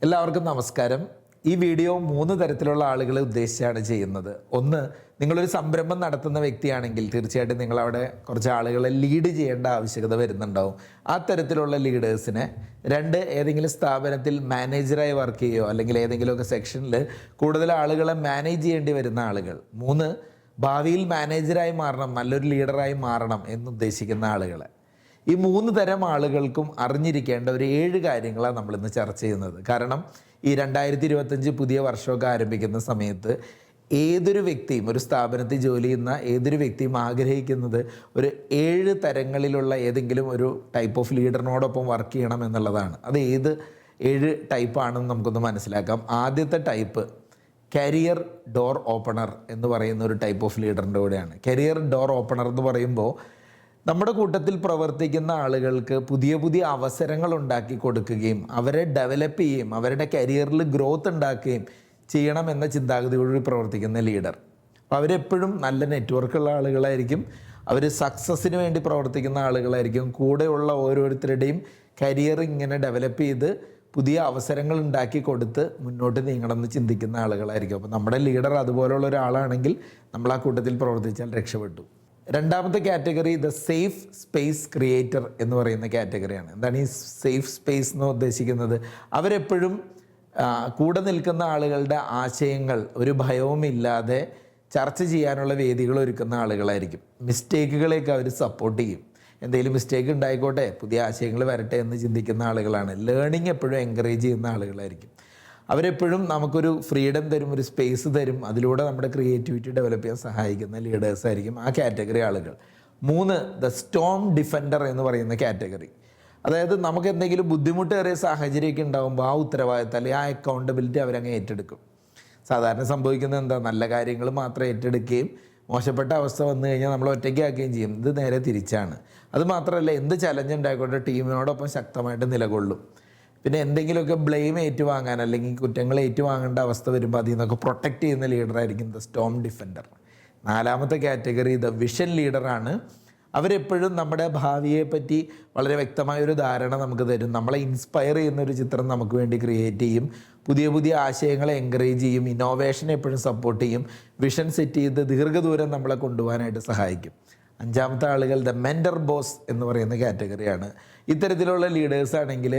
എല്ലാവർക്കും നമസ്കാരം. ഈ വീഡിയോ 3 തരത്തിലുള്ള ആളുകളെ ഉദ്ദേശിച്ചാണ് ചെയ്യുന്നത്. ഒന്ന്, നിങ്ങളൊരു സംരംഭം നടത്തുന്ന വ്യക്തിയാണെങ്കിൽ തീർച്ചയായിട്ടും നിങ്ങളവിടെ കുറച്ച് ആളുകളെ ലീഡ് ചെയ്യേണ്ട ആവശ്യകത വരുന്നുണ്ടാവും. ആ തരത്തിലുള്ള ലീഡേഴ്സിനെ. 2, ഏതെങ്കിലും സ്ഥാപനത്തിൽ മാനേജറായി വർക്ക് ചെയ്യുകയോ അല്ലെങ്കിൽ ഏതെങ്കിലുമൊക്കെ സെക്ഷനിൽ കൂടുതൽ ആളുകളെ മാനേജ് ചെയ്യേണ്ടി വരുന്ന ആളുകൾ. 3, ഭാവിയിൽ മാനേജറായി മാറണം, നല്ലൊരു ലീഡറായി മാറണം എന്നുദ്ദേശിക്കുന്ന ആളുകളെ. ഈ 3 തരം ആളുകൾക്കും അറിഞ്ഞിരിക്കേണ്ട ഒരു 7 കാര്യങ്ങളാണ് നമ്മളിന്ന് ചർച്ച ചെയ്യുന്നത്. കാരണം ഈ 2025 പുതിയ വർഷമൊക്കെ ആരംഭിക്കുന്ന സമയത്ത് ഏതൊരു വ്യക്തിയും, ഒരു സ്ഥാപനത്തിൽ ജോലി ചെയ്യുന്ന ഏതൊരു വ്യക്തിയും ആഗ്രഹിക്കുന്നത് ഒരു 7 തരങ്ങളിലുള്ള ഏതെങ്കിലും ഒരു ടൈപ്പ് ഓഫ് ലീഡറിനോടൊപ്പം വർക്ക് ചെയ്യണം എന്നുള്ളതാണ്. അത് ഏത് 7 ടൈപ്പാണെന്ന് നമുക്കൊന്ന് മനസ്സിലാക്കാം. ആദ്യത്തെ ടൈപ്പ് കരിയർ ഡോർ ഓപ്പണർ എന്ന് പറയുന്ന ഒരു ടൈപ്പ് ഓഫ് ലീഡറിൻ്റെ കൂടെയാണ്. കരിയർ ഡോർ ഓപ്പണർ എന്ന് പറയുമ്പോൾ നമ്മുടെ കൂട്ടത്തിൽ പ്രവർത്തിക്കുന്ന ആളുകൾക്ക് പുതിയ പുതിയ അവസരങ്ങൾ ഉണ്ടാക്കി കൊടുക്കുകയും അവരെ ഡെവലപ്പ് ചെയ്യുകയും അവരുടെ കരിയറിൽ ഗ്രോത്ത് ഉണ്ടാക്കുകയും ചെയ്യണം എന്ന ചിന്താഗതിയോടുകൂടി പ്രവർത്തിക്കുന്ന ലീഡർ. അപ്പോൾ അവരെപ്പോഴും നല്ല നെറ്റ്വർക്കുള്ള ആളുകളായിരിക്കും, അവർ സക്സസ്സിന് വേണ്ടി പ്രവർത്തിക്കുന്ന ആളുകളായിരിക്കും, കൂടെയുള്ള ഓരോരുത്തരുടെയും കരിയർ ഇങ്ങനെ ഡെവലപ്പ് ചെയ്ത് പുതിയ അവസരങ്ങൾ ഉണ്ടാക്കി കൊടുത്ത് മുന്നോട്ട് നീങ്ങണമെന്ന് ചിന്തിക്കുന്ന ആളുകളായിരിക്കും. അപ്പോൾ നമ്മുടെ ലീഡർ അതുപോലുള്ള ഒരാളാണെങ്കിൽ നമ്മൾ ആ കൂട്ടത്തിൽ പ്രവർത്തിച്ചാൽ രക്ഷപ്പെട്ടു. രണ്ടാമത്തെ category the safe space creator എന്ന് പറയുന്ന കാറ്റഗറിയാണ്. എന്താണ് ഈ സേഫ് സ്പേസ് എന്ന് ഉദ്ദേശിക്കുന്നത്? അവരെപ്പോഴും കൂടെ നിൽക്കുന്ന ആളുകളുടെ ആശയങ്ങൾ ഒരു ഭയവുമില്ലാതെ ചർച്ച ചെയ്യാനുള്ള വേദികൾ ഒരുക്കുന്ന ആളുകളായിരിക്കും. മിസ്റ്റേക്കുകളെയൊക്കെ അവർ സപ്പോർട്ട് ചെയ്യും. എന്തെങ്കിലും മിസ്റ്റേക്ക് ഉണ്ടായിക്കോട്ടെ, പുതിയ ആശയങ്ങൾ വരട്ടെ എന്ന് ചിന്തിക്കുന്ന ആളുകളാണ്. ലേണിംഗ് എപ്പോഴും എൻകറേജ് ചെയ്യുന്ന ആളുകളായിരിക്കും. അവരെപ്പോഴും നമുക്കൊരു ഫ്രീഡം തരും, ഒരു സ്പേസ് തരും, അതിലൂടെ നമ്മുടെ ക്രിയേറ്റിവിറ്റി ഡെവലപ്പ് ചെയ്യാൻ സഹായിക്കുന്ന ലീഡേഴ്സ് ആയിരിക്കും ആ കാറ്റഗറി ആളുകൾ. 3, ദ സ്റ്റോം ഡിഫൻഡർ എന്ന് പറയുന്ന കാറ്റഗറി. അതായത് നമുക്ക് എന്തെങ്കിലും ബുദ്ധിമുട്ടേറിയ സാഹചര്യമൊക്കെ ഉണ്ടാകുമ്പോൾ ആ ഉത്തരവാദിത്തം അല്ലെങ്കിൽ ആ അക്കൗണ്ടബിലിറ്റി അവരങ്ങ് ഏറ്റെടുക്കും. സാധാരണ സംഭവിക്കുന്നത് എന്താ, നല്ല കാര്യങ്ങൾ മാത്രം ഏറ്റെടുക്കുകയും മോശപ്പെട്ട അവസ്ഥ വന്നു കഴിഞ്ഞാൽ നമ്മൾ ഒറ്റയ്ക്കാക്കുകയും ചെയ്യും. ഇത് നേരെ തിരിച്ചാണ്. അതുമാത്രമല്ല, എന്ത് ചലഞ്ച് ഉണ്ടായിക്കോട്ടെ ടീമിനോടൊപ്പം ശക്തമായിട്ട് നിലകൊള്ളും. പിന്നെ എന്തെങ്കിലുമൊക്കെ ബ്ലെയിം ഏറ്റുവാങ്ങാൻ അല്ലെങ്കിൽ കുറ്റങ്ങൾ ഏറ്റുവാങ്ങേണ്ട അവസ്ഥ വരുമ്പോൾ അതിൽ നിന്നൊക്കെ പ്രൊട്ടക്റ്റ് ചെയ്യുന്ന ലീഡറായിരിക്കും ദ സ്റ്റോം ഡിഫൻഡർ. 4മത്തെ കാറ്റഗറി ദ വിഷൻ ലീഡറാണ്. അവരെപ്പോഴും നമ്മുടെ ഭാവിയെപ്പറ്റി വളരെ വ്യക്തമായൊരു ധാരണ നമുക്ക് തരും. നമ്മളെ ഇൻസ്പയർ ചെയ്യുന്നൊരു ചിത്രം നമുക്ക് വേണ്ടി ക്രിയേറ്റ് ചെയ്യും. പുതിയ പുതിയ ആശയങ്ങളെ എൻകറേജ് ചെയ്യും. ഇന്നോവേഷനെ എപ്പോഴും സപ്പോർട്ട് ചെയ്യും. വിഷൻ സെറ്റ് ചെയ്ത് ദീർഘദൂരം നമ്മളെ കൊണ്ടുപോകാനായിട്ട് സഹായിക്കും. 5മത്തെ ആളുകൾ ദ മെൻറ്റർ ബോസ് എന്ന് പറയുന്ന കാറ്റഗറിയാണ്. ഇത്തരത്തിലുള്ള ലീഡേഴ്സ് ആണെങ്കിൽ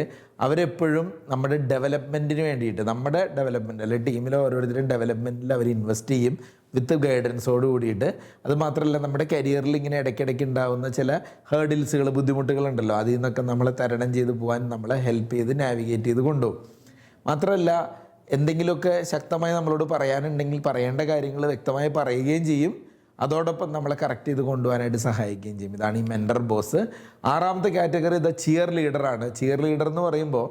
അവരെപ്പോഴും നമ്മുടെ ഡെവലപ്മെൻറ്റിന് വേണ്ടിയിട്ട്, നമ്മുടെ ഡെവലപ്മെൻറ്റ് അല്ലെങ്കിൽ ടീമിലെ ഓരോരുത്തരും ഡെവലപ്മെൻറ്റിൽ അവർ ഇൻവെസ്റ്റ് ചെയ്യും വിത്ത് ഗൈഡൻസോട് കൂടിയിട്ട്. അതുമാത്രമല്ല, നമ്മുടെ കരിയറിൽ ഇങ്ങനെ ഇടയ്ക്കിടയ്ക്ക് ഉണ്ടാകുന്ന ചില ഹേർഡിൽസുകൾ, ബുദ്ധിമുട്ടുകളുണ്ടല്ലോ, അതിൽ നിന്നൊക്കെ നമ്മളെ തരണം ചെയ്ത് പോകാൻ നമ്മളെ ഹെൽപ്പ് ചെയ്ത് നാവിഗേറ്റ് ചെയ്ത് കൊണ്ടുപോകും. മാത്രമല്ല, എന്തെങ്കിലുമൊക്കെ ശക്തമായി നമ്മളോട് പറയാനുണ്ടെങ്കിൽ പറയേണ്ട കാര്യങ്ങൾ വ്യക്തമായി പറയുകയും ചെയ്യും. അതോടൊപ്പം നമ്മളെ കറക്റ്റ് ചെയ്ത് കൊണ്ടുപോകാനായിട്ട് സഹായിക്കുകയും ചെയ്യും. ഇതാണ് ഈ മെൻറ്റർ ബോസ്. 6മത്തെ കാറ്റഗറി ദ ചിയർ ലീഡറാണ്. ചിയർ ലീഡർ എന്ന് പറയുമ്പോൾ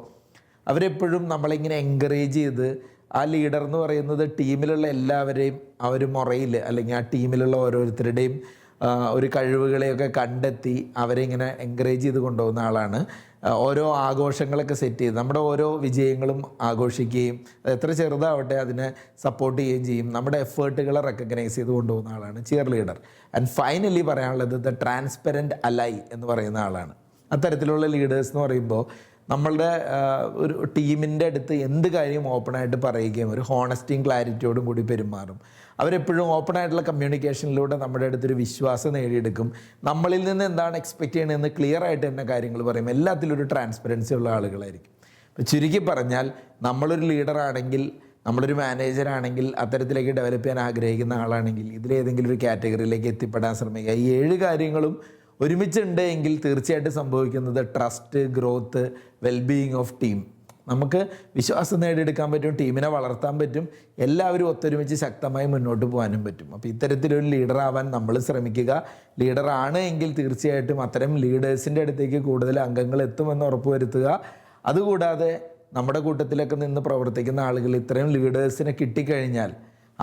അവരെപ്പോഴും നമ്മളിങ്ങനെ എൻകറേജ് ചെയ്ത്, ആ ലീഡർ എന്ന് പറയുന്നത് ടീമിലുള്ള എല്ലാവരെയും ആ ഒരു മുറയിൽ അല്ലെങ്കിൽ ആ ടീമിലുള്ള ഓരോരുത്തരുടെയും ഒരു കഴിവുകളെയൊക്കെ കണ്ടെത്തി അവരെ ഇങ്ങനെ എൻകറേജ് ചെയ്ത് കൊണ്ടുപോകുന്ന ആളാണ്. ഓരോ ആഘോഷങ്ങളൊക്കെ സെറ്റ് ചെയ്ത് നമ്മുടെ ഓരോ വിജയങ്ങളും ആഘോഷിക്കുകയും അത് എത്ര ചെറുതാവട്ടെ അതിനെ സപ്പോർട്ട് ചെയ്യുകയും ചെയ്യും. നമ്മുടെ എഫേർട്ടുകളെ റെക്കഗ്നൈസ് ചെയ്ത് കൊണ്ടുപോകുന്ന ആളാണ് ചിയർ ലീഡർ. ആൻഡ് ഫൈനലി പറയാനുള്ളത് ദ ട്രാൻസ്പെറൻറ്റ് അലൈ എന്ന് പറയുന്ന ആളാണ്. അത്തരത്തിലുള്ള ലീഡേഴ്സ് എന്ന് പറയുമ്പോൾ നമ്മളുടെ ഒരു ടീമിൻ്റെ അടുത്ത് എന്ത് കാര്യം ഓപ്പണായിട്ട് പറയുകയും ഒരു ഹോണസ്റ്റിയും ക്ലാരിറ്റിയോടും കൂടി പെരുമാറും. അവരെപ്പോഴും ഓപ്പണായിട്ടുള്ള കമ്മ്യൂണിക്കേഷനിലൂടെ നമ്മുടെ അടുത്തൊരു വിശ്വാസം നേടിയെടുക്കും. നമ്മളിൽ നിന്ന് എന്താണ് എക്സ്പെക്റ്റ് ചെയ്യണമെന്ന് ക്ലിയർ ആയിട്ട് തന്നെ കാര്യങ്ങൾ പറയും. എല്ലാത്തിലും ഒരു ട്രാൻസ്പെറൻസി ഉള്ള ആളുകളായിരിക്കും. ഇപ്പോൾ ചുരുക്കി പറഞ്ഞാൽ, നമ്മളൊരു ലീഡറാണെങ്കിൽ, നമ്മളൊരു മാനേജറാണെങ്കിൽ, അത്തരത്തിലേക്ക് ഡെവലപ്പ് ചെയ്യാൻ ആഗ്രഹിക്കുന്ന ആളാണെങ്കിൽ ഇതിലേതെങ്കിലും ഒരു കാറ്റഗറിയിലേക്ക് എത്തിപ്പെടാൻ ശ്രമിക്കുക. ഈ 7 കാര്യങ്ങളും ഒരുമിച്ചുണ്ട് എങ്കിൽ തീർച്ചയായിട്ടും സംഭവിക്കുന്നത് trust, growth, wellbeing of team. നമുക്ക് വിശ്വാസം നേടിയെടുക്കാൻ പറ്റും, ടീമിനെ വളർത്താൻ പറ്റും, എല്ലാവരും ഒത്തൊരുമിച്ച് ശക്തമായി മുന്നോട്ട് പോകാനും പറ്റും. അപ്പോൾ ഇത്തരത്തിലൊരു ലീഡറാവാൻ നമ്മൾ ശ്രമിക്കുക. ലീഡറാണ് എങ്കിൽ തീർച്ചയായിട്ടും അത്തരം ലീഡേഴ്സിൻ്റെ അടുത്തേക്ക് കൂടുതൽ അംഗങ്ങൾ എത്തുമെന്ന് ഉറപ്പുവരുത്തുക. അതുകൂടാതെ നമ്മുടെ കൂട്ടത്തിലൊക്കെ നിന്ന് പ്രവർത്തിക്കുന്ന ആളുകൾ ഇത്തരം ലീഡേഴ്സിനെ കിട്ടിക്കഴിഞ്ഞാൽ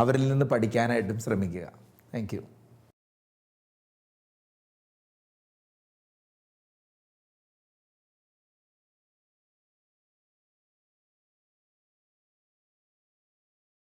അവരിൽ നിന്ന് പഠിക്കാനായിട്ടും ശ്രമിക്കുക. Thank you.